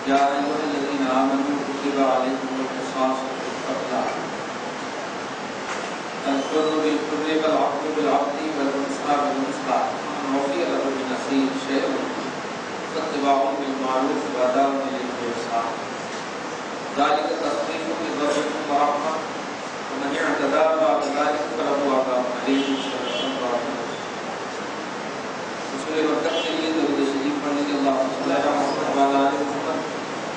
یا ایھا الذین آمنوا کتب علیکم القصاص فی القتلى الحر بالحر والعبد بالعبد والانثى بالانثى ومن عفي له من أخيه شيء فاتباع بالمعروف وأداء إليه بإحسان ذلك تخفيف من ربكم ورحمة ومن اعتدى بعد ذلك فله عذاب أليم رسول برکت کے لیے درود شریف پڑھنے کے اللہ صلی اللہ علیہ وسلم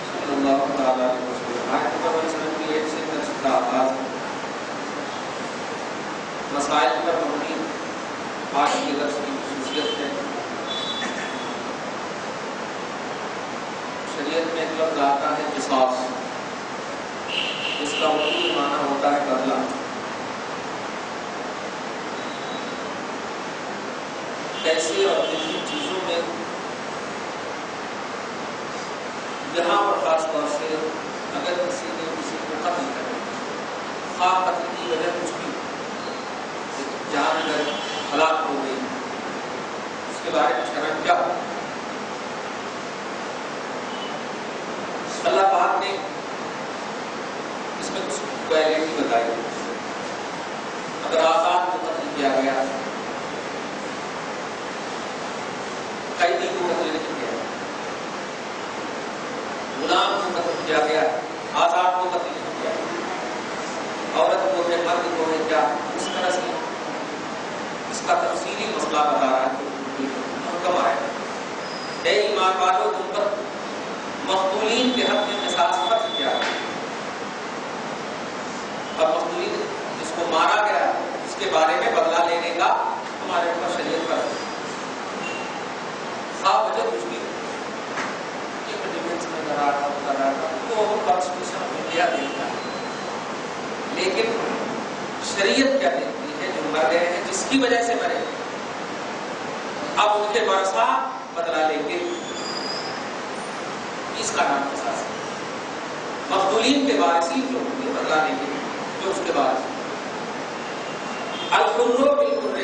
صلی اللہ تعالی علیہ وسلم آیت نمبر 178 سے درس کا آغاز مسائل پر مبنی آج کے درس کی خصوصیت ہے شریعت میں ایک لفظ آتا ہے قصاص، اس کا اردو معنی ہوتا ہے بدلہ۔ پیسے اور قیمتی چیزوں میں یہاں پر خاص طور سے اگر کسی نے کسی کو قتل کر خواہ قتل کی وجہ کچھ بھی جان اگر ہلاک ہو گئی اس کے بارے میں شرع کیا ہو؟ اللہ پاک نے اس میں کچھ کوالٹی بتائی۔ اگر آزاد کو قتل کیا گیا، قیدی کو قتل نہیں کیا، غلام کو قتل کیا گیا، آزاد کو قتل نہیں کیا، عورت کو ہے، مرد کو ہے، کیا اس طرح سے اس کا تفصیلی مسئلہ بتا رہا ہے محکم آئے اے ایمان والو تم پر مقتولین کے حق میں قصاص فرض کیا ہے۔ اب مقتولین جس کو مارا گیا اس کے بارے میں بدلہ لینے کا ہمارے اوپر شریعت پر خواہ وجہ کچھ بھی ڈیفینس میں کر رہا تھا تو کانسٹیٹیوشن آف انڈیا دیکھتا ہے، لیکن شریعت کیا دیکھتی ہے؟ جو مر گئے ہیں جس کی وجہ سے مرے اب ان کے ورثہ بدلہ لیں گے، اس کا نام قصاص ہے۔ مقتولین کے وارثین جو ہوں گے بدلہ لیں گے جو اس کے وارث ہیں۔ الحر بالحر،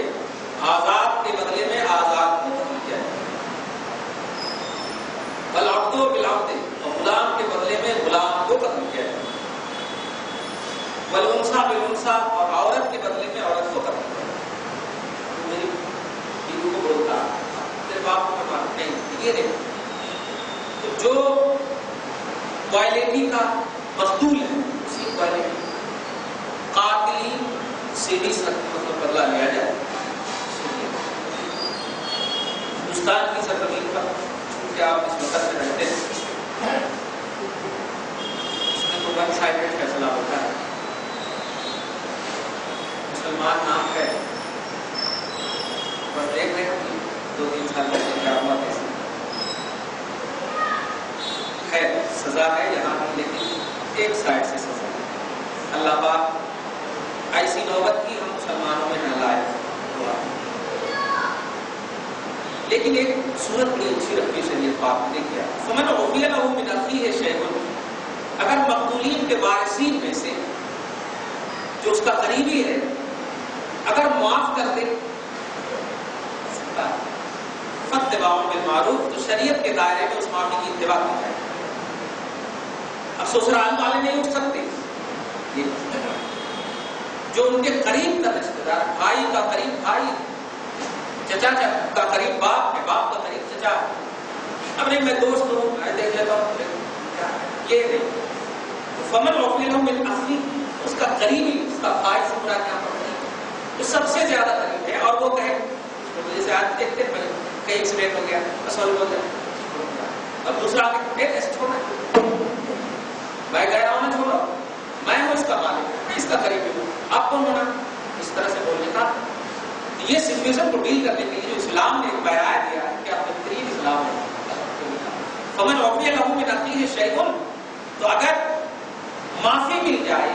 آزاد کے بدلے میں آزاد کو قتل کیا جائے، والعبد بالعبد، اور غلام کے بدلے میں غلام کو قتل کیا جائے، والانثى بالانثى، اور عورت کے بدلے میں عورت کو قتل کیا جائے۔ تو میری بیوی کو بولتا تیرے باپ کو مار نہیں، یہ نہیں، تو جو کوالٹی کا مقتول ہے اسی کوالٹی قاتلی سے بھی مطلب بدلہ لیا جائے۔ ہندوستان کی سرزمین پر چونکہ آپ اس وقت میں رہتے ہیں اس میں تو ون سائیڈڈ فیصلہ ہوتا ہے، مسلمان نام ہے پر دیکھ رہے ہیں 2-3 سال پہلے کیا ہوا کیسے ہے، سزا ہے یہاں بھی لیکن ایک سائڈ سے سزا ہے۔ اللہ پاک ایسی نوبت کی ہم مسلمانوں میں نہ لائے ہوا، لیکن ایک صورت بڑی اچھی رکھی شریعت پاک نے کیا، فمن عفی له من اخیہ شیء، اگر مقتولین کے وارثین میں سے جو اس کا قریبی ہے اگر معاف کر دے فاتباع بالمعروف، تو شریعت کے دائرے میں اس معافی کی اتباع کی جائے۔ اب سسرال والے نہیں اٹھ سکتے، جو ان کے قریب کا رشتہ دار، بھائی کا قریب بھائی، چچا کا قریب باپ ہے، باپ کا قریب چچا ہے، اب نہیں میں دوست ہوں میں دیکھ لیتا ہوں یہ نہیں، فمن عفی له من اخیہ، اس کا قریبی، اس کا بھائی سے مراد یہاں پر قریب جو سب سے زیادہ قریب ہے، اور وہ کہے مجھے سے آج دیکھتے ہیں کہیں ایکسیڈنٹ ہو گیا سالو ہو گیا، اب دوسرا آگے ایسے چھوڑنا میں کہہ رہا ہوں نا چھوڑو، میں ہوں اس کا مالک، میں اس کا قریبی ہوں، آپ کون ہونا؟ اس طرح سے بولنے کا یہ سچویشن کو ڈیل کرنے کے لیے جو اسلام نے ایک بیان دیا ہے کہ آپ بہترین اسلام ہے۔ فمن عفی له من اخیہ شیء، تو اگر معافی مل جائے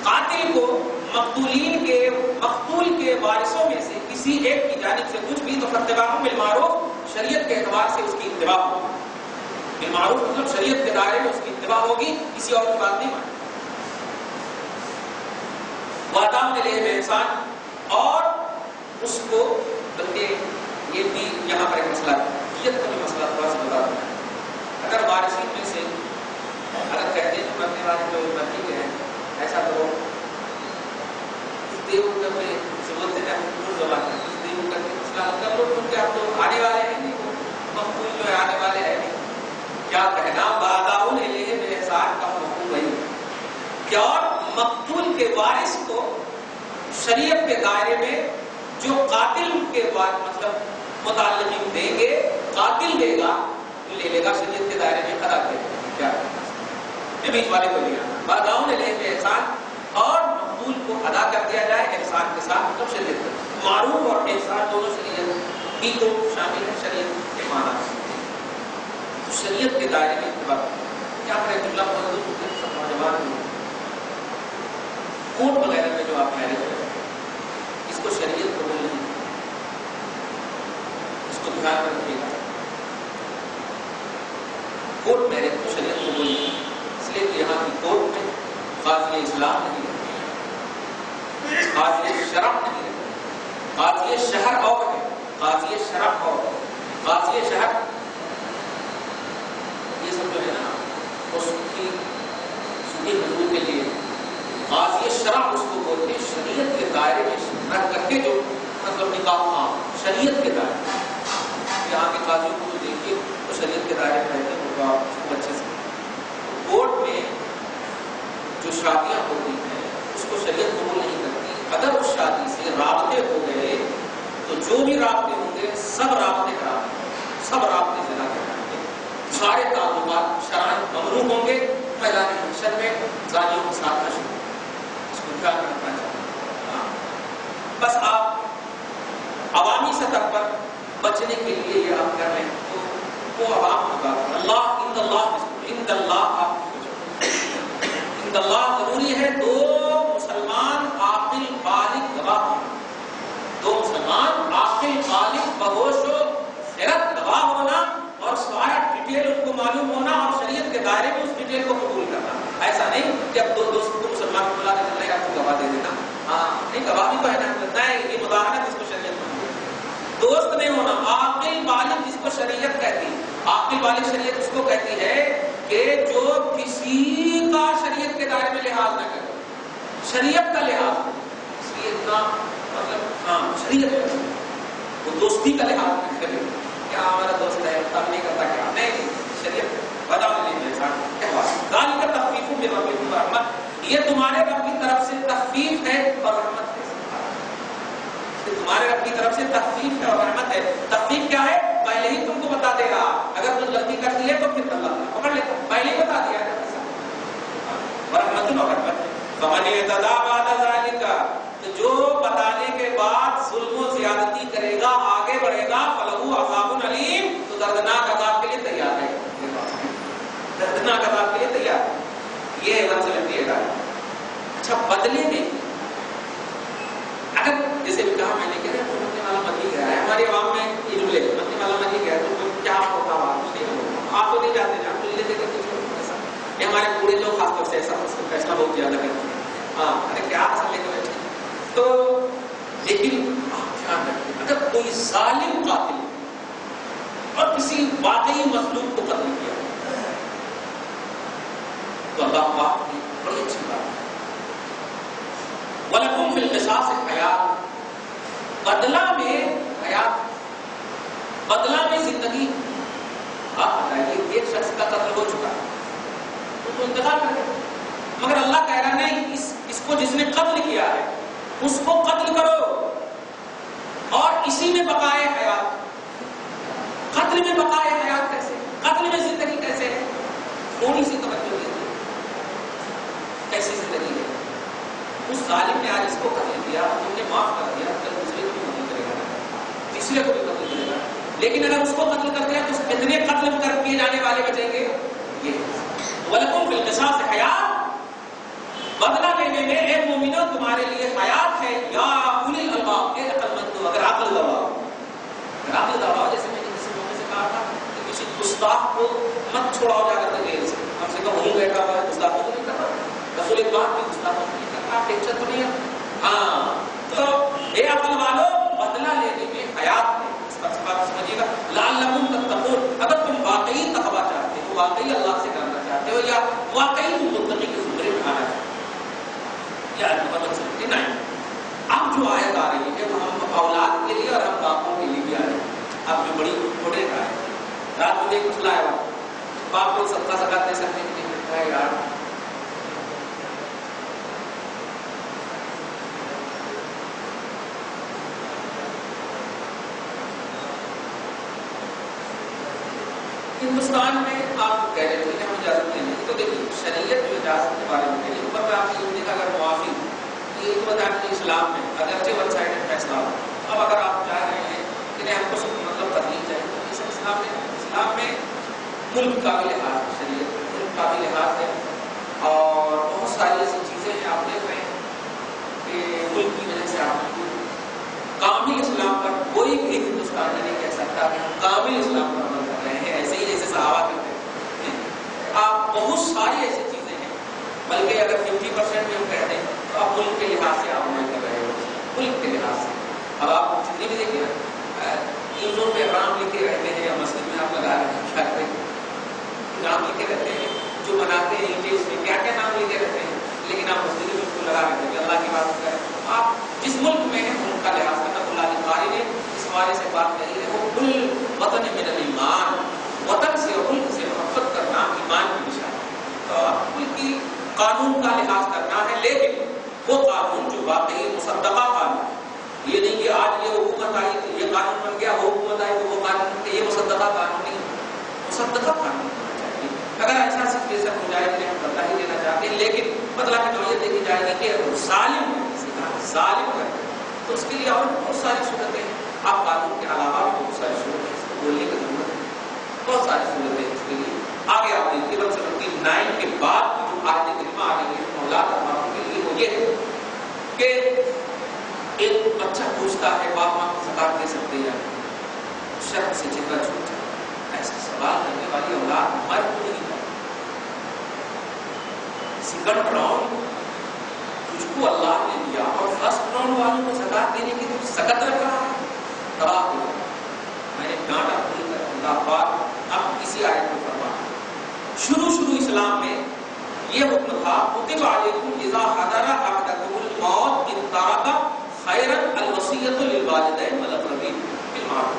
قاتل کو مقتول کے وارثوں میں سے کسی ایک کی جانب سے کچھ بھی، تو فاتباع بالمعروف، شریعت کے اعتبار سے اس کی اتباع ہوگی۔ بالمعروف مطلب شریعت کے دائرے میں اس کی اتباع ہوگی، کسی اور کی بات نہیں مانی۔ وعدہ الیہ بإحسان، اور اس کو بلکہ یہ بھی یہاں پر ایک مسئلہ ہے، دیت کا بھی مسئلہ تھوڑا سا بتا دوں، اگر وارثین میں ایسا کرو دیو کا میں بولتے ہیں زبان میں دیو کا اسلام کر لو کیونکہ آپ تو آنے والے ہیں نہیں، مقبول جو ہے آنے والے ہیں نہیں. کیا کہنا باداؤن علیہ بے احسان کا مقبول بھائی کیا. اور مقتول کے وارث کو شریعت کے دائرے میں جو قاتل کے مطلب متعلقین دیں گے، قاتل دے گا تو لے لے گا شریعت کے دائرے میں قرار دے گا. کیا بیچ والے کو لیا باداؤن علیہ بے احسان، اور مقبول کو ادا کر دیا جائے احسان کے ساتھ. مطلب شریعت معروف اور احسان دونوں شریعت ہی تو شامل ہے شریعت کے معنی. شریعت کے دائرے میں اتباع کیا کریں جملہ کوٹ وغیرہ میں جو آپ میرج کریں اس کو شریعت قبول نہیں، اس کو دھیان میں رکھیے گا. کوٹ میرج کو شریعت قبول نہیں، اس لیے کہ یہاں کی کوٹ میں قاضی اسلام نہیں رہتے، قاضی شرع نہیں رہتے. قاضی شہر اور ہے، قاضی شرع اور ہے. قاضی شہر یہ سب جو ہے نا اس کی سنی حضور کے لیے قاضی شرع اس کو بولتے ہیں. شریعت کے دائرے میں رکھ کر کے جو مطلب نکاح شریعت کے دائرے میں. یہاں کے قاضی کو دیکھیے وہ شریعت کے دائرے میں رہتے ہیں وہ اچھے سے. کورٹ میں جو شادیاں ہوتی ہیں اس کو شریعت قبول نہیں کرتی. اگر اس شادی سے رابطے ہو گئے تو جو بھی رابطے ہوں گے سب رابطے خراب ہیں، سب رابطے زنا کے ہوں گے. سارے تعلقات شرائط ممنوع ہوں گے. میدان محشر میں زانیوں کے ساتھ حشر. اس کو کیا کرنا چاہیے؟ بس آپ عوامی سطح پر بچنے کے لیے یہ آپ کر رہے ہیں تو وہ عوام کی بات ہے. اللہ عند اللہ آپ عند اللہ ضروری ہے. دو مسلمان عاقل بالغ گواہ ہونا، دو مسلمان عاقل بالغ بہوش و خیرت گواہ ہونا اور سارا ڈیٹیل ان کو معلوم ہونا اور شریعت کے دائرے میں اس ڈیٹیل کو قبول کرنا. ایسا نہیں کہ اب دو دوست کو مسلمان کو بلا کے چلے آپ کو گواہ دے دینا. ہاں نہیں، گواہ بھی تو ہے نا، یہ مداحنت اس کو شریعت میں دوست نہیں ہونا. عاقل بالغ جس کو شریعت کہتی ہے، عاقل بالغ شریعت اس کو کہتی ہے کہ جو کسی کا شریعت کے دائرے میں لحاظ نہ کرے، شریعت کا لحاظ شریعت کا مطلب شریعت کا وہ دوستی کا لحاظ نہ کرے. کیا ہمارا دوست ہے تب نہیں کرتا کیا نہیں، شریعت بتا نہیں ذالک تخفیف من ربکم ورحمۃ، یہ تمہارے رب کی طرف سے تخفیف ہے اور رحمت ہے. تمہارے رب کی طرف سے تخفیف ہے اور رحمت ہے. تخفیف کیا ہے؟ پہلے ہی تم کو بتا دے گا. اگر تم غلطی کرتی ہے تو پھر اللہ پکڑ لیتا، پہلے ہی بتا دیا ہے. رحمت اور رحمت. فمن اعتدى بعد ذلك، تو جو بتانے کے بعد ظلم و زیادتی کرے گا، آگے بڑھے گا، فلہ عذاب علیم، تو دردناک عذاب کے لیے تیار ہے. دردناک عذاب کے لیے تیار ہے. یہ ہے 178. اچھا بدلے میں اگر جیسے بھی کہا میں نے کہ مرنے والا مر ہی گیا ہے، ہماری عوام میں یہ جملے مرنے والا مر ہی گیا تو کیا ہوتا ہوا آپ تو نہیں جاتے نا، تو لیتے کرتے ایسا. یہ ہمارے پورے لوگ خاص طور سے ایسا فیصلہ بہت زیادہ کرتے ہیں. ہاں ارے کیا اصل لے کے بیٹھے تو. لیکن دھیان رکھیں اگر کوئی ظالم قاتل اور کسی واقعی مظلوم کو قتل کیا تو اللہ پاک کی بڑی اچھی بات ہے. وَلَكُمْ فِي الْقِصَاصِ حَیَاتٌ، بدلہ میں حیات، بدلہ میں زندگی. آپ بتائیے ایک شخص کا قتل ہو چکا ہے تو انتقال کر دیں، مگر اللہ کہہ رہا نہیں اس کو جس نے قتل کیا ہے اس کو قتل کرو اور اسی میں بقائے حیات. قتل میں بقائے حیات کیسے؟ قتل میں زندگی کیسے ہے؟ تھوڑی سی توجہ دیجیے کیسی زندگی ہے. اس ظالم نے آج اس کو قتل کیا، تم نے معاف کر دیا، کل دوسرے کو بھی قتل کرے گا، تیسرے کو بھی قتل کرے گا. لیکن اگر اس کو قتل کر دیا تو کتنے قتل کر کیے جانے والے بچیں گے؟ یہ وَلَكُمْ فِي الْقِصَاصِ حَیَاتٌ، بدلہ لینے میں اے مومنو تمہارے لیے حیات ہے. یا اولی الالباب، اے عقل مندو، اگر عقل دباؤ، جیسے میں نے کسی موقع سے کہا تھا کہ کسی گستاخ کو مت چھوڑاؤ جا کر جیل سے. کم سے کم وہیں بیٹھا ہوا ہے، گستاخوں کو نہیں کرنا. رسول اقبال کی گستاخوں کو نہیں کرنا، ٹینشن تو نہیں ہے. ہاں تو اے عقل والو بدلہ لینے میں حیات ہے. اس کا بات سمجھیے گا. لعلکم تتقون، اگر تم واقعی تقویٰ چاہتے ہو، واقعی اللہ سے ڈرنا چاہتے ہو، یا واقعی تم متقی کے زمرے میں آنا چاہتے ہو. رات کو دیکھ مسئلہ ہے باپ کو صدقہ زکات دے سکتے ہیں کہ نہیں ہے یار. ہندوستان میں آپ کہہ رہے تھے کہ ہم اجازت دیں گے تو دیکھیے شریعت جو اجازت کے بارے میں کہی اوپر میں آپ نے یہ دیکھا اگر معافی یہ تو بتا کہ اسلام میں اگرچہ ون سائڈڈ فیصلہ ہو اب اگر آپ چاہ رہے ہیں کہ ہم کو مطلب تبدیل چاہیے تو یہ سب اسلام میں ملک کا بھی لحاظ ہے شریعت ملک کا بھی لحاظ ہے اور بہت ساری ایسی چیزیں ہیں آپ دیکھ رہے ہیں کہ ملک کی وجہ سے آپ کامل اسلام پر کوئی بھی ہندوستانی نہیں کہہ سکتا کہ ہم کامل اسلام پر عمل کر رہے ہیں ایسے ہی جیسے صحابہ کرتے ہیں. آپ بہت ساری ایسی چیزیں ہیں بلکہ اگر 50% بھی ہم کہتے ہیں تو آپ ملک کے لحاظ سے آپ عمل کر رہے ہو ملک کے لحاظ سے. اب آپ جتنی بھی دیکھیے نا عیدوں پہ احرام لکھے رہتے ہیں یا مسجد میں آپ لگا رہے ہیں کیا کریں نام لکھے رہتے ہیں جو بناتے ہیں اینٹیں اس میں کیا کیا نام لکھے رہتے ہیں لیکن آپ مسجد میں اس کو لگا رہتے ہیں کہ اللہ کی بات کریں. آپ جس ملک میں ہیں ملک کا لحاظ کرنا اللہ القاری نے اس حوالے سے بات کہی ہے وہ کل وطن من الایمان وطن سے اور ملک سے محبت کرنا ایمان کی نشانی تو ملک کی قانون کا لحاظ کرنا ہے لیکن وہ قانون جو واقعی مصدقہ قانون یہ نہیں کہ آج یہ حکومت آئی تو یہ قانون بن گیا وہ حکومت آئی تو وہ قانون بن گیا یہ مصدقہ قانون نہیں مصدقہ قانون ہونا چاہیے. اگر ایسا سچویشن ہو جائے تو ہم بتا ہی دینا چاہتے ہیں لیکن مطلب کہ نوعیت دیکھی جائے گی کہ ظالم ظالم ہے تو اس کے لیے اور بہت ساری صورتیں ہیں. آپ قانون کے علاوہ بھی بہت ساری صورتیں اس کو بولنے کی ضرورت ہے بہت ساری صورتیں اس کے لیے آگے آپ دیکھیے 179 کے بعد جو آیت کریمہ آ رہی ہے اولاد اباؤں کے لیے وہ یہ ہے کہ ایک بچہ پوچھتا ہے باپ ماں کو زکات دے سکتے ہیں شرم سے چہرہ چھوٹ جاتا ہے. ایسا سوال کرنے والی اولاد مر کو نہیں جاتی. سیکنڈ راؤنڈ تجھ کو اللہ نے دیا اور فرسٹ راؤنڈ والوں کو زکات دینے کی تو سکت رکھ رہا ہے تباہ ہو گیا. میں نے ڈانٹا کھول کر اللہ پاک اب کسی آیت کو فرما شروع اسلام میں یہ حکم تھا کتب علیکم اذا حضر احدکم الموت ان ترک خیرا الوصیۃ للوالدین والاقربین بالمعروف.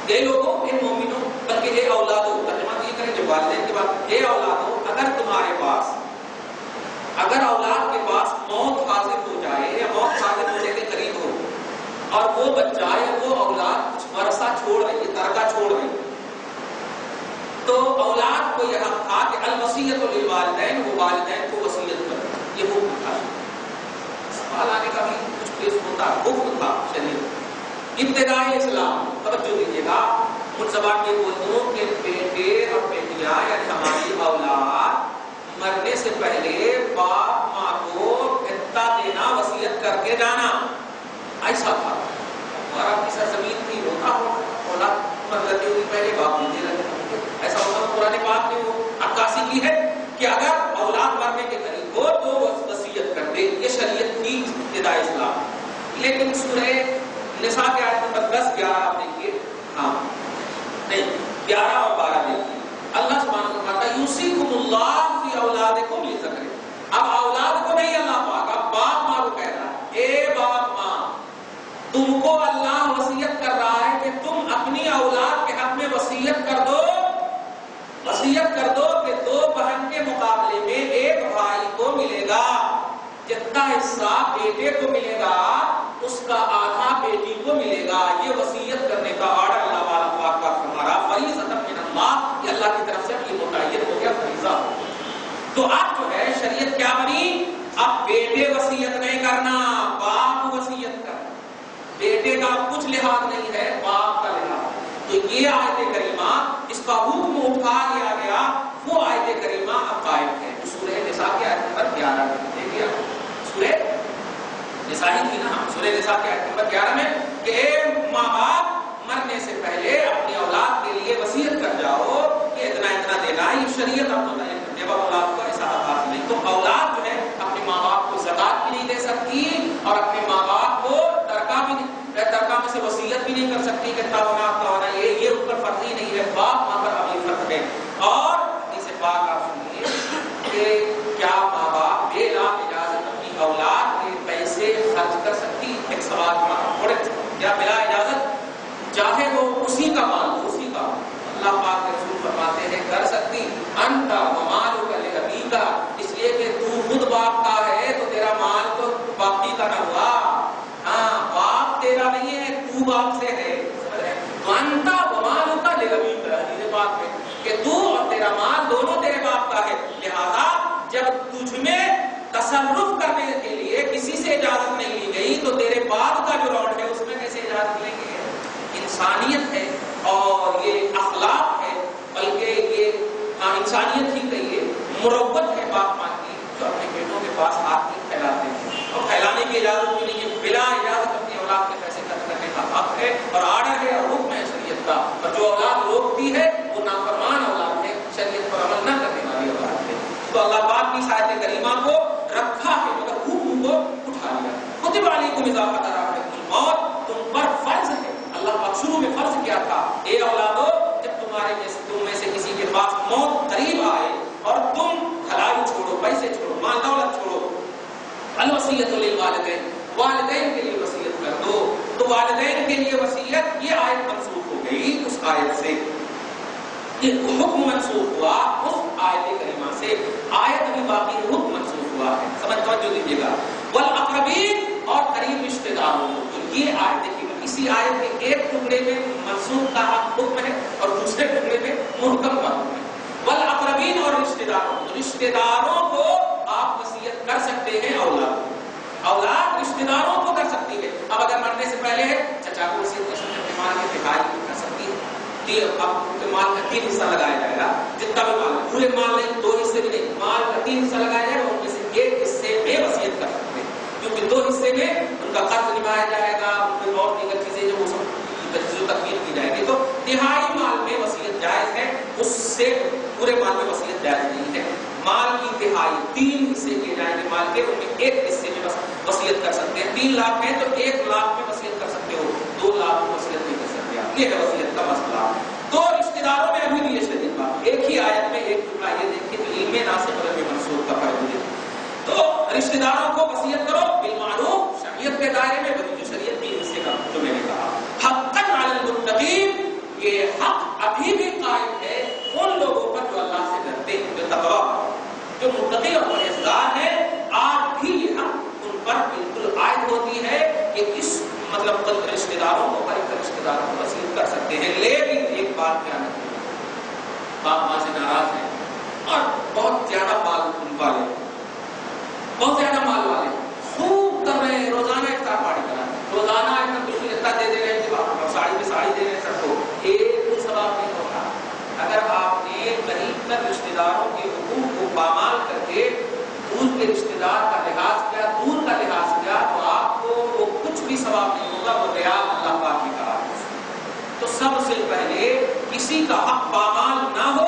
اے لوگوں اے مومنوں بلکہ اے اولادوں ترجمہ یہ کریں جب والدین کے بعد اے اولادوں اگر تمہارے پاس اگر اولاد کے پاس موت حاضر ہو جائے یا موت حاضر ہونے کے قریب ہو اور وہ بچہ یا وہ اولاد کچھ ورثہ چھوڑ رہی ہے ترکہ چھوڑ رہی ہے تو اولاد کو یہ حق تھا کہ الوصیۃ للوالدین وہ والدین کو وصیت کرے. یہ حکم تھا. سوال آنے کا بھی کچھ پیش ہوتا حکم تھا شریعت ابتدائی اسلام. توجہ دیجیے گا ان زبان کے بولوں کہ بیٹے اور بیٹیاں یعنی ہماری اولاد مرنے سے پہلے باپ ماں کو حصہ دینا وصیت کر کے جانا ایسا تھا. اور آپ کی سرزمین تھی ہوتا ہو اولاد مرنے ہوئی پہلے باپ مجھے لگے ایسا ہوتا قرآن پاک نے وہ عکاسی کی ہے کہ اگر اولاد مرنے کے قریب ہو تو وصیت کر دے. یہ شریعت کی ابتدائی اسلام. لیکن سورہ نساء کے آیت نمبر 10-11 آپ دیکھیے ہاں نہیں 11 اور 12 دیکھیے اللہ سبحانہ و تعالیٰ یوصیکم اللہ فی اولادکم للذکر. اب اولاد کو نہیں اللہ پاک اب باپ ماں کو کہہ رہا ہے اے باپ ماں تم کو اللہ وصیت کر رہا ہے کہ تم اپنی اولاد کے حق میں وصیت کر دو کہ 2 بہن کے مقابلے میں ایک بھائی کو ملے گا جتنا حصہ بیٹے کو ملے گا اس کا آدھا بیٹی کو ملے گا. یہ وصیت کرنے کا آرڈر اللہ تعالیٰ پاک کا ہمارا فریضۃ من اللہ یہ اللہ کی طرف سے یہ متعین ہو گیا فریضہ. تو اب جو ہے شریعت کیا بنی اب بیٹے وصیت نہیں کرنا باپ وصیت کرنا. بیٹے کا کچھ لحاظ نہیں ہے باپ کا لحاظ. تو یہ آیت کریمہ اس کا حکم اٹھا لیا گیا وہ آیت کریمہ اب قائم ہے. سورہ نساء کی آیت نمبر 11 دیکھیے سورہ نساء ہی تھی نا سورہ نساء کی آیت نمبر 11 میں کہ اے ماں باپ مرنے سے پہلے اپنی اولاد کے لیے وصیت کر جاؤ کہ اتنا دینا یہ شریعت اب متعین کرنے والا اولاد کو ایسا حق نہیں. تو اولاد جو ہے اپنے ماں باپ کو زکات بھی نہیں دے سکتی اور اپنے ماں باپ کو ترکہ میں سے وصیت بھی نہیں کر سکتی کہ اتنا ہونا یہ ان پر فرض ہی نہیں ہے. باپ ماں پر اب یہ فرض ہے. اور حدیث پاک آپ سنیے کہ کیا ماں باپ بلا اجازت اپنی اولاد کے پیسے خرچ کر سکتی. ایک سوال تھوڑے کیا بلا اجازت چاہے وہ اسی کا مال اسی کا اللہ پاک وانتا ومالک لابیک، حدیث پاک میں کہ تو اور تیرا مال دونوں تیرے باپ کا ہے، لہذا جب تجھ میں تصرف کرنے کے لیے کسی سے اجازت نہیں لی گئی تو تیرے باپ کا جو راؤنڈ ہے اس میں کیسے اجازت لیں گے؟ انسانیت ہے اور یہ اخلاق ہے، بلکہ یہ انسانیت ہی کہیے، مروت ہے باپ ماں کی، جو اپنے بیٹوں کے پاس ہاتھ نہیں پھیلاتے ہیں، اور پھیلانے کی اجازت بھی نہیں ہے، بلا اجازت اپنی اولاد کے پیسے خرچ کرنے کا حق ہے اور آرڈر ہے اور حکم ہے شریعت کا، اور جو اولاد روکتی ہے وہ نافرمان اولاد ہے، شریعت پر عمل نہ کرنے والی اولاد ہے۔ تو اللہ پاک کی آیت کریمہ کو رکھا ہے مگر حکم کو اٹھا لیا۔ کتب علیکم اذا حضر احدکم الموت، تم پر فرض ہے، اللہ پاک شروع میں فرض کیا تھا، اے اولادو جب تم میں سے کسی کے پاس موت قریب آئے اور تم بھلائی چھوڑو، پیسے چھوڑو، مال دولت چھوڑو، الوصیۃ للوالدین، والدین کے لیے وصیت کر دو، تو والدین کے لیے وصیت یہ آیت منسوخ ہو گئی اس آیت سے، یہ حکم منسوخ ہوا اس آیت کریمہ سے، آیت ابھی باقی حکم منسوخ ہوا ہے، سمجھ توجہ دیجیے گا، والاقربین اور قریب رشتہ داروں کو، تو یہ آیت دیکھیے گا، اسی آیت کے ایک ٹکڑے میں منسوخ کا حکم ہے اور دوسرے ٹکڑے میں محکم کا حکم ہے، والاقربین اور رشتہ داروں کو آپ وصیت کر سکتے ہیں، اولاد رشتہ داروں کو کر سکتی ہے، اب اگر مرنے سے پہلے چچا کو وصیت کر سکتے ہیں، اپنے مال کے دفاع کر سکتی ہے، اب مال کا 3 حصہ لگایا جائے گا، جتنا بھی مال ہے، پورے مال نہیں، 2 حصے بھی نہیں، مال کا 3 حصہ لگایا جائے گا، ان میں سے 1 حصے میں وصیت کر سکتے ہیں، کیونکہ 2 حصے میں ان کا قرض نبھایا جائے گا، ان میں اور دیگر چیزیں جو وہ سب تجزیہ و تکمیل کی جائے گی، تو تہائی مال میں وصیت جائز ہے، اس سے پورے مال میں وصیت جائز نہیں ہے، مال کی تہائی 3 حصے کیے جائیں گے مال کے، ان میں 1 حصے میں وصیت کر سکتے ہیں، 3 لاکھ ہے تو 1 لاکھ میں وصیت کر سکتے ہو، 2 لاکھ میں وصیت نہیں کر سکتے آپ، یہ ہے وصیت کا مسئلہ۔ تو رشتہ داروں میں ابھی بھی یہ شدید بات، ایک ہی آیت میں ایک ٹکڑا یہ دیکھیے تو علم ناسخ اور علم منسوخ کا فرق ہے، تو رشتہ داروں کو وصیت کرو بالمعروف، شریعت کے دائرے میں، وہی جو شریعت کے حصے کا جو میں نے کہا، حقا علی المتقین، یہ حق ابھی بھی قائم ہے ان لوگوں پر جو اللہ سے ڈرتے ہیں، جو تقویٰ جو متقی اور پرہیزگار ہیں، آج بھی یہ حق ان پر بالکل عائد ہوتی ہے کہ اس مطلب رشتہ داروں کو، قریب رشتہ داروں کو وصیت کر سکتے ہیں، لیکن ایک بات دھیان رکھیں، باپ ماں سے ناراض ہیں اور بہت زیادہ مال والے، بہت زیادہ مال والے خوب کر رہے ہیں، روزانہ افطار پارٹی کرا رہے ہیں، روزانہ ایک بالکل اتنا دے دے رہے ہیں کہ ساڑی پہ ساڑی دے رہے ہیں سب کو، ایک بھی ثواب نہیں ہوتا۔ اگر آپ نے قریب تر رشتہ داروں کے حقوق کو پامال کر کے دور کے رشتہ دار کا لحاظ کیا، دور کا لحاظ کیا، تو آپ کو وہ کچھ بھی ثواب نہیں ہوگا، وہ ریاض اللہ پاک نے کہا۔ تو سب سے پہلے کسی کا حق پامال نہ ہو،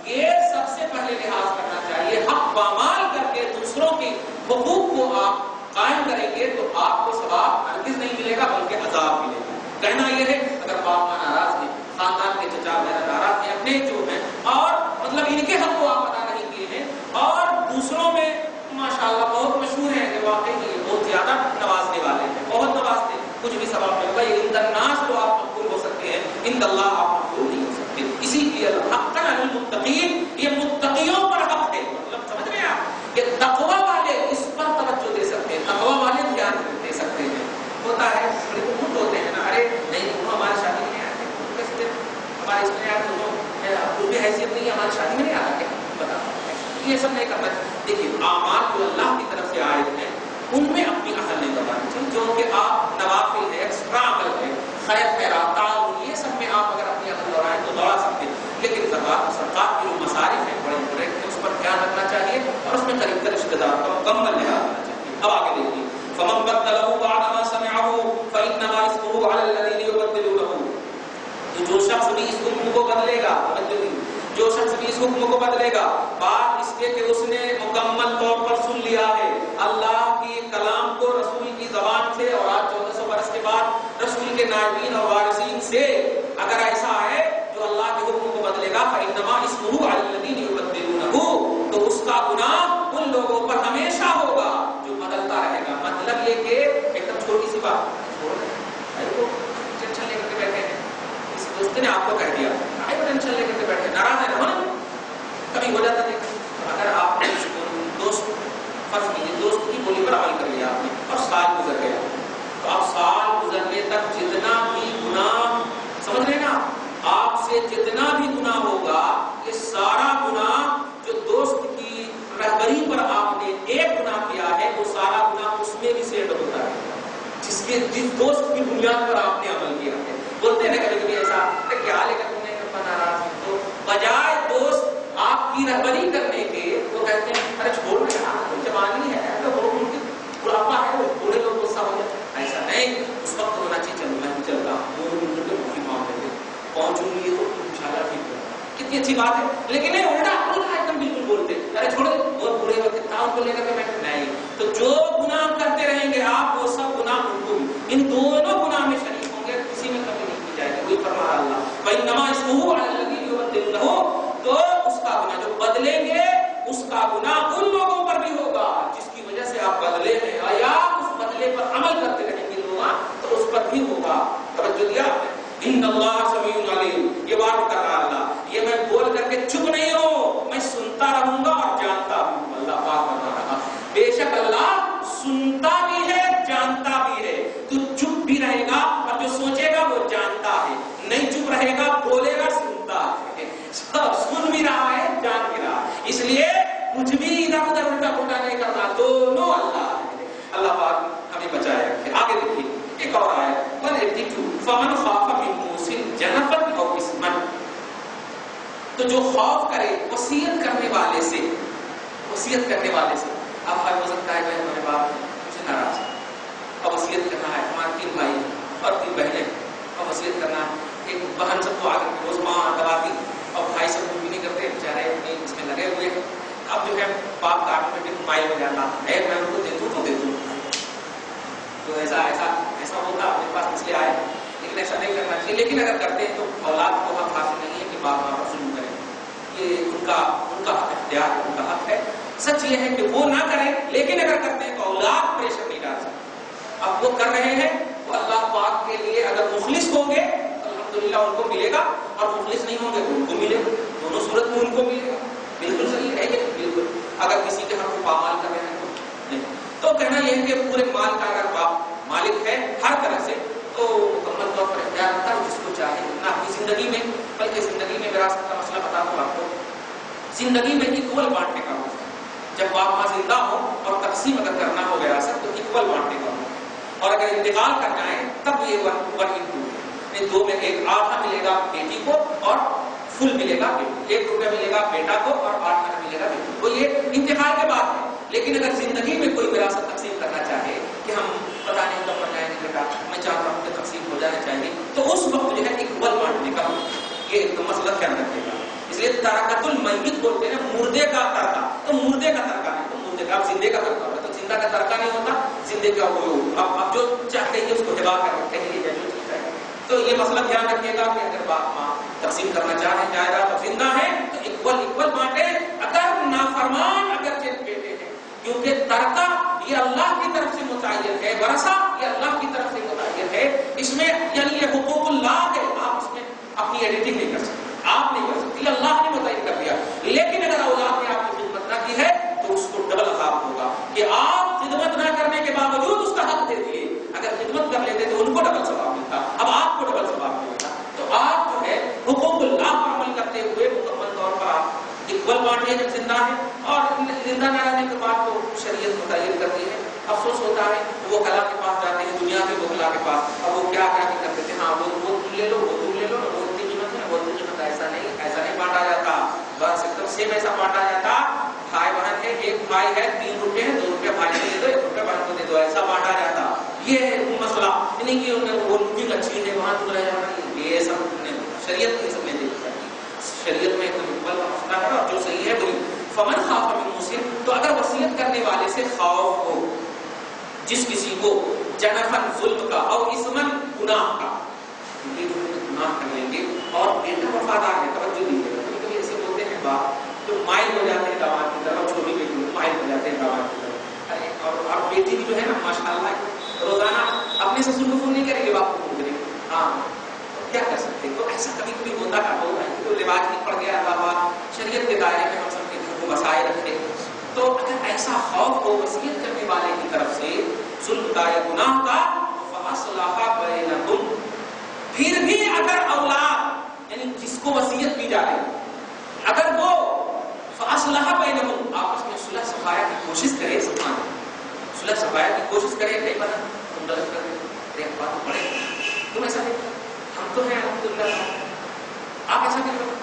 یہ سب سے پہلے لحاظ کرنا چاہیے، حق پامال کر کے دوسروں کے حقوق کو آپ قائم کریں گے تو آپ کو ثواب ہرگز نہیں ملے گا بلکہ عذاب ملے گا۔ کہنا یہ ہے اگر باپ ماں ناراض ہیں، خاندان کے چچا وغیرہ ناراض ہیں، اپنے جو ہیں، اور مطلب ان کے حق کو آپ ادا نہیں کیے ہیں، اور دوسروں میں ماشاءاللہ بہت مشہور ہیں کہ واقعی یہ بہت زیادہ نوازنے والے ہیں، بہت نوازتے ہیں، کچھ بھی ثواب ملے گا، یہ ان الناس تو آپ مقبول ہو سکتے ہیں، ان اللہ آپ مقبول نہیں ہو سکتے، اسی لیے حقا علی المتقین، یہ متقیوں پر حق ہے، مطلب سمجھ رہے ہیں آپ کہ تقوی والے اس پر توجہ دے سکتے ہیں، تقوی والے دھیان دے سکتے ہیں۔ ہوتا ہے بڑے خود ہوتے ہیں نا، ارے نہیں وہ ہماری شادی میں نہیں آتے، کیسے ہمارے اس میں آتے وہ بھی حیثیت نہیں ہے، ہماری شادی میں نہیں آتا، بتا یہ سب نہیں کرنا چاہیے۔ دیکھیے اعمال جو اللہ کی طرف سے آئے ہیں ان میں اپنی عقل نہیں دبانی چاہیے، جو کہ آپ نوافل ہے، ایکسٹرا عمل ہے، خیر خیرات، تعاون، یہ سب میں آپ اگر اپنی عقل دوڑائیں تو دوڑا سکتے ہیں، لیکن زکوٰۃ سرکار کے جو مصارف ہیں بڑے امپورٹنٹ ہیں، اس پر دھیان رکھنا چاہیے اور اس میں قریب تر رشتہ دار کا مکمل لحاظ رکھنا چاہیے۔ اب آگے دیکھیے، فمن بدله بعد ما سمعه فانما اسمه على الذين يبدلونه، جو شخص بھی اس حکم کو بدلے گا، جو شخص بھی اس حکم کو بدلے گا، بات اس کے کہ اس نے مکمل طور پر سن لیا ہے اللہ کی کلام کو رسول کی زبان سے، اور آج 1400 برس کے بعد رسول کے نائبین اور وارثین سے، اگر ایسا ہے جو اللہ کے حکم کو بدلے گا، فإنما اسمه على الذين يبدلونه، تو اس کا گناہ ان لوگوں پر ہمیشہ ہوگا جو بدلتا رہے گا۔ مطلب یہ کہ ایک دم چھوٹی سی بات ٹینشن لے کر کے بیٹھے ہیں، کسی دوست نے آپ کو کہہ دیا ٹینشن لے کر کے بیٹھے، ناراض ہے نا، کبھی ہو جاتا نہیں، اگر آپ نے دوست فرض کیجیے دوست کی بولی پر عمل کر لیا آپ نے اور سال گزر گیا، تو آپ سال گزرنے تک جتنا بھی گناہ، سمجھ رہے ہیں سے جتنا بھی گناہ ہوگا یہ سارا گناہ جو دوست کی رہبری پر آپ نے ایک گناہ کیا ہے وہ سارا گناہ اس میں بھی سیٹ ہوتا ہے جس دوست کی بنیاد پر آپ نے عمل کیا ہے. بولتے ہیں کبھی کبھی ایسا کیا لے کر تم نے ناراض ہو تو بجائے دوست آپ کی رہبری کرنے کے وہ کہتے ہیں ارے چھوڑ رہا جوانی ہے تو بڑھاپا ہے وہ بوڑھے لوگ غصہ ہو جائے. ایسا نہیں, اس وقت ہونا چاہیے چل میں چل رہا ہوں معافی مانگ لیتے پہنچوں گی تو انشاءاللہ ٹھیک ہے. کتنی اچھی بات ہے. لیکن نہیں الٹا ایک دم بالکل بولتے ارے چھوڑ بہت بڑے وقت کتنا ان کو لے کر کے بیٹھے نہیں. تو جو گناہ کرتے رہیں گے آپ وہ سب گناہ ان کو ان دونوں گناہ میں شریک ہوں گے, کسی میں کمی نہیں کی جائے گی. وہی فرما اللہ فإنما اسمه على الذي يبدله, تو اس کا گناہ جو بدلیں گے اس کا گناہ ان لوگوں پر بھی ہوگا جس کی وجہ سے آپ بدلے ہیں, یا اس بدلے پر عمل کرتے رہیں گے لوگ تو اس پر بھی ہوگا. توجہ دیا آپ نے. ان اللہ سمیع علیم, یہ بات کر رہا اللہ, یہ میں بول کر کے چپ نہیں ہوں, میں سنتا رہوں گا اور جانتا بھی ہوں. اللہ پاک بتا رہا بے شک اللہ سنتا بھی ہے جانتا بھی ہے. تو چپ بھی رہے گا اور جو سوچے گا وہ جانتا ہے, نہیں چپ رہے گا بولے گا سنتا ہے. سب سن بھی رہا ہے جان بھی رہا ہے. اس لیے کچھ بھی ادھر ادھر الٹا پلٹا نہیں کرنا, دونوں اللہ ہے. اللہ پاک ہمیں بچائے رکھے. آگے دیکھیے ایک اور آیت 182 فمن خاف من موص جنفا او اثما, تو جو خوف کرے وصیت کرنے والے سے, وصیت کرنے والے سے. اب ہر ہو سکتا ہے کہ ہمارے باپ مجھے ناراض ہے اور وصیت کرنا ہے, ہمارے 3 بھائی اور 3 بہنیں اور وصیت کرنا ہے. ایک بہن سب کو آ کر روز ماں دباتی اور بھائی سب کو بھی نہیں کرتے بیچارے اپنے اس میں لگے ہوئے ہیں. اب جو ہے باپ کاٹ میں بھی مائل ہو جاتا ہے, میں ان کو دے دوں تو دے دوں. تو ایسا ہوتا میرے پاس اس لیے آئے, لیکن ایسا نہیں کرنا چاہیے. لیکن اگر کرتے ہیں تو اولاد کو حق حاصل نہیں ہے کہ باپ باپ پر ظلم کریں. یہ ان کا اختیار ہے, ان کا حق ہے. سچ یہ ہے کہ وہ نہ کریں, لیکن اگر کرتے ہیں تو اولاد پریشر نہیں ڈال سکتے. اب وہ کر رہے ہیں وہ اللہ پاک کے لیے اگر مخلص ہوں گے تو الحمدللہ ان کو ملے گا, اور مخلص نہیں ہوں گے تو ان کو ملے گا. دونوں صورت میں ان کو ملے گا. بالکل صحیح ہے کہ بالکل. اگر کسی کے حق کو پامال کر رہے ہیں تو نہیں. تو کہنا یہ ہے کہ پورے مال کا اگر باپ مالک ہے ہر طرح سے تو مکمل طور پر اختیار ہوتا ہے جس کو چاہے. نہ اپنی زندگی میں بلکہ زندگی میں وراثت کا مسئلہ بتا دوں آپ کو, زندگی میں اکول بانٹنے کا ہوتا ہے. جب باپ ماں زندہ ہو اور تقسیم اگر کرنا ہو وراثت تو اکول بانٹنے کا ہوتا ہے. اور اگر انتقال کر جائیں تب یہ 1/2 2 میں 1 8 ملے گا بیٹی کو اور فل ملے گا بیٹی, 1 روپیہ ملے گا بیٹا کو اور 8 ملے گا بیٹی کو. یہ انتقال کے بعد ہے. لیکن اگر زندگی میں کوئی وراثت تقسیم کرنا چاہے کہ ہم پتہ نہیں کب مر جائیں گے بیٹا, میں چاہتا ہوں کہ تقسیم ہو جانا چاہیے, تو اس وقت جو ہے اکول بانٹنے کا یہ ایک مسئلہ کیا رکھے گا. اس لیے ترکۃ المیت بولتے ہیں مردے کا ترکہ. تو مردے کا ترکہ نہیں, تو مردے کا, اب زندے کا ترکہ ہوتا, تو زندہ کا ترکہ نہیں ہوتا, زندے کا وہ اب جو چاہتے ہیں اس کو ہبا کر رکھتے ہیں جو چیز ہے. تو یہ مسئلہ دھیان رکھیے گا کہ اگر باپ ماں تقسیم کرنا چاہیں جائیداد تو زندہ ہے تو اکول بانٹے. اگر نافرمان اگر جن بیٹے ہیں, کیونکہ ترکہ یہ اللہ کی طرف سے متعین ہے, ورثہ یہ اللہ کی طرف سے متعین ہے. اس میں یعنی یہ حقوق اللہ ہے, آپ اس میں اپنی ایڈیٹنگ نہیں کر سکتے, آپ نہیں کر سکتے, یہ اللہ نے متعین کر دیا. لیکن اگر اولاد نے آپ کی خدمت نہ کی ہے تو اس کو ڈبل عذاب ہوگا کہ آپ خدمت نہ کرنے کے باوجود اس کا حق دے دیے. اگر خدمت کر لیتے تو ان کو ڈبل ثواب ملتا, اب آپ کو ڈبل ثواب ملتا. تو آپ جو ہے حقوق اللہ پر عمل کرتے ہوئے مکمل طور پر آپ اکول بانٹے جب زندہ ہے, اور زندہ نہ رہنے کے بعد تو شریعت متعین کرتی ہے. افسوس ہوتا ہے وہ کلا کے پاس جاتے ہیں, دنیا کے وہ کلا کے پاس, اور وہ کیا کیا کرتے تھے, ہاں وہ تم لے لو, وہ تم لے لو, وہ اتنی قیمت ہے, وہ اتنی قیمت. ایسا نہیں بانٹا جاتا, بس ایک دم سیم ایسا بانٹا جاتا. بھائی بہن ہے, ایک بھائی ہے 3 روپے ہیں, 2 روپے بھائی کو دے دو, 1 روپے بہن کو دے دو, ایسا بانٹا جاتا. یہ مسئلہ نہیں کہ وہ لوٹنگ اچھی ہے وہاں تم رہ جانا, یہ سب شریعت یہ سب نہیں دیکھی جاتی. شریعت میں ایک اکول کا مسئلہ ہے, اور جو صحیح ہے وہی. فمن خاف من موص, تو اگر وصیت کرنے والے سے خوف ہو جس کسی کو جنفا ظلم کا اور اثما گناہ کا, گناہ کر لیں گے اور بیٹا وفادار ہے. توجہ دیجیے گا, کبھی کبھی ایسے بولتے ہیں باپ جو مائل ہو جاتے ہیں داماد کی طرف, چھوٹی بیٹی مائل ہو جاتے ہیں داماد کی طرف, اور بیٹی بھی جو ہے نا ماشاءاللہ روزانہ اپنے سسر کو فون نہیں کرے گی, باپ کو فون کرے گی. ہاں کیا کر سکتے. تو ایسا کبھی کبھی ہوتا ہے, تو رواج نہیں پڑ گیا. اللہ پاک شریعت کے دائرے میں ہم سب کے گھر کو بسائے رکھے. تو اگر ایسا خوف ہو وصیت کرنے والے کی طرف سے ظلم کا یا گناہ کا, فاصلح بینکم, پھر بھی اگر اولاد یعنی جس کو وصیت کی جا رہی ہے اگر وہ فاصلح بینہم آپس میں صلح صفایا کی کوشش کرے، صلح صفایا کی کوشش کرے، نہیں بنا تم غلط کر رہے ایک بات پڑے تم ایسا نہیں، ہم تو ہیں الحمدللہ، آپ ایسا نہیں کرو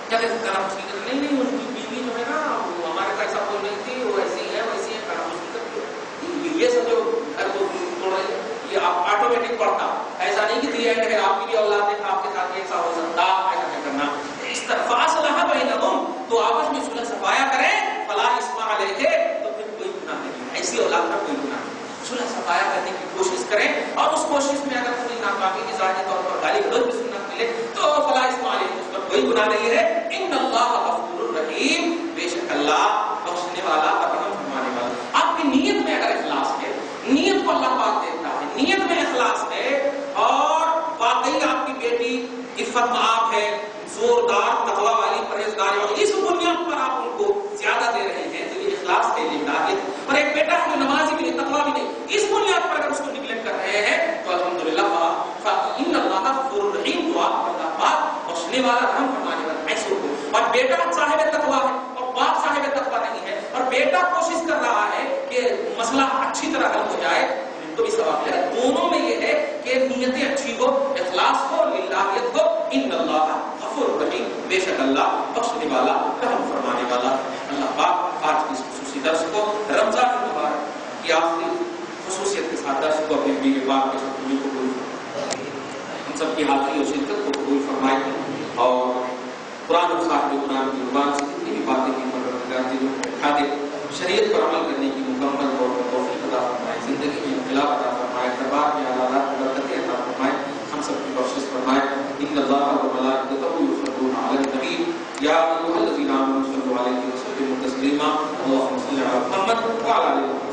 کیا کرم اس کی کرتے نہیں ان کی بیوی جو ہے نا وہ ہمارے پاس ایسا کوئی نہیں تھی، وہ ایسی ہے ویسی ہے، کرم اس کی کرتی ہے، یہ سمجھو گھر کو توڑ رہی ہے، یہ آپ آٹومیٹک پڑتا، ایسا نہیں کہ دیا ہے آپ کی بھی اولاد ہے آپ کے ساتھ بھی ایسا ہو سکتا، ایسا نہیں کرنا، اس طرح فاصلح بینہم تو آپس میں صلح صفایا کریں، فلا اثم علیہ تو پھر کوئی گناہ نہیں، ایسی اولاد کا کوئی گناہ نہیں، صلح صفایا کرنے کی کوشش کریں، اور اس کوشش میں اگر کوئی ناکامی کی ظاہری طور پر گالی گلوچ بھی سنت ملے تو فلا اثم علیہ اس پر کوئی گناہ نہیں ہے، ان اللہ غفور رحیم بے شک اللہ بخشنے والا اور رحم فرمانے والا۔ آپ کی نیت میں اگر اخلاص ہے، نیت کو اللہ پاک دیکھتا ہے، نیت میں اخلاص ہے اور واقعی آپ کی بیٹی عفت مآب ہے، زوردار تقوی والی پرہیزگار والی، اس بنیاد پر آپ ان کو زیادہ دے رہے ہیں تو یہ اخلاص ہے، للہیت، اور ایک بیٹا جو نمازی بھی نہیں تقوی بھی نہیں، اس بنیاد پر اگر اس کو نگلیکٹ کر رہے ہیں تو الحمدللہ ان اللہ غفور رحیم، تو آپ اللہ پاک بخشنے والا رحم فرمانے والا ایسے کو، اور بیٹا صاحب تقوی ہے اور باپ صاحب تقوی نہیں ہے اور بیٹا کوشش کر رہا ہے کہ مسئلہ اچھی طرح حل ہو جائے تو بھی ثواب ہے، دونوں میں یہ ہے کہ نیتیں اچھی ہو، اخلاص ہو، للہیت ہو، ان اللہ غفور رحیم بے شک اللہ بخشنے والا رحم فرمانے والا۔ اللہ پاک آج کی اس خصوصی درس کو رمضان المبارک کی آخری خصوصیت کے ساتھ درس کو اپنے بیوی پاک کے ساتھ کو قبول فرمائے، ہم سب کی حاضری اور شرکت کو قبول فرمائے، اور قرآن اور صاحب قرآن کی زبان سے جتنی بھی باتیں کی پروردگار دلوں کو اٹھا دے، شریعت پر عمل کرنے کی مکمل طور پر توفیق عطا فرمائے، زندگی میں انقلاب عطا فرمائے، دربار میں حالات میں برکتیں عطا فرمائے، ہم سب کی بخشش فرمائے۔ ان اللہ وملائکتہ یصلون علی النبی یا ایھا الذین آمنوا صلوا علیہ وسلموا تسلیما اللهم صل علی محمد وعلی آل محمد